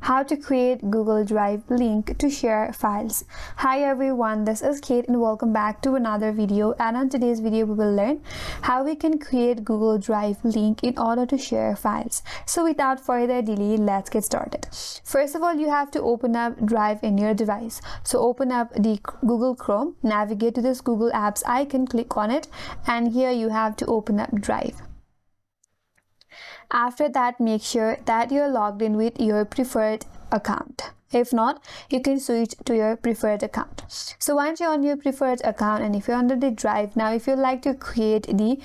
how to create Google Drive link to share files. Hi everyone, this is Kate and welcome back to another video. And on today's video we will learn how we can create Google Drive link in order to share files. So without further delay, let's get started. First of all, you have to open up Drive in your device. So open up the Google Chrome, navigate to this Google Apps icon, click on it, and here you have to open up Drive. After that, make sure that you're logged in with your preferred account. If not, you can switch to your preferred account. So once you're on your preferred account and if you're under the Drive, now if you like to create the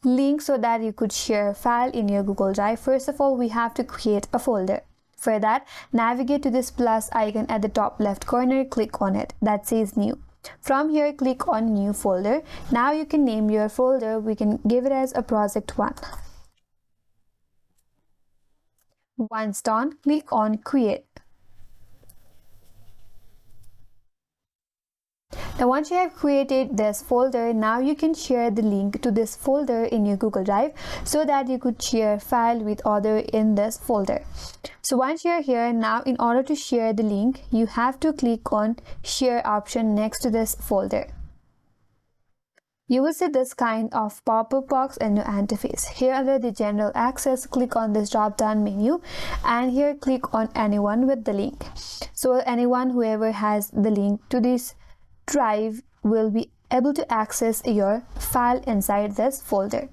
link so that you could share a file in your Google Drive, first of all, we have to create a folder. For that, navigate to this plus icon at the top left corner, click on it that says new. From here, click on new folder. Now you can name your folder. We can give it as a project 1. Once done, click on create. Now once you have created this folder, now you can share the link to this folder in your Google Drive so that you could share file with other in this folder. So once you're here, now in order to share the link, you have to click on share option next to this folder. You will see this kind of pop-up box in your interface. Here under the general access, click on this drop down menu and here click on anyone with the link. So anyone whoever has the link to this Drive will be able to access your file inside this folder.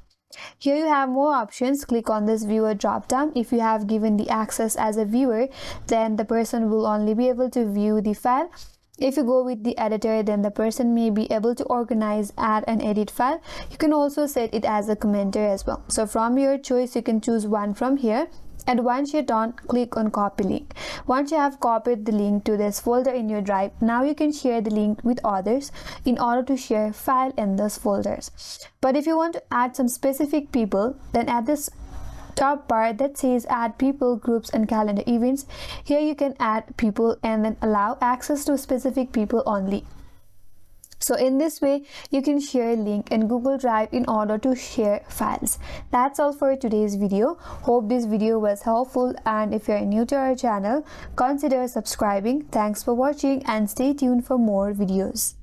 Here you have more options. Click on this viewer drop down. If you have given the access as a viewer, then the person will only be able to view the file. If you go with the editor, then the person may be able to organize, add and edit file. You can also set it as a commenter as well. So from your choice, you can choose one from here. And once you're done, click on copy link. Once you have copied the link to this folder in your Drive, now you can share the link with others in order to share file in those folders. But if you want to add some specific people, then at this top bar that says add people, groups and calendar events, here you can add people and then allow access to specific people only. So in this way, you can share a link in Google Drive in order to share files. That's all for today's video. Hope this video was helpful, and if you're new to our channel, consider subscribing. Thanks for watching and stay tuned for more videos.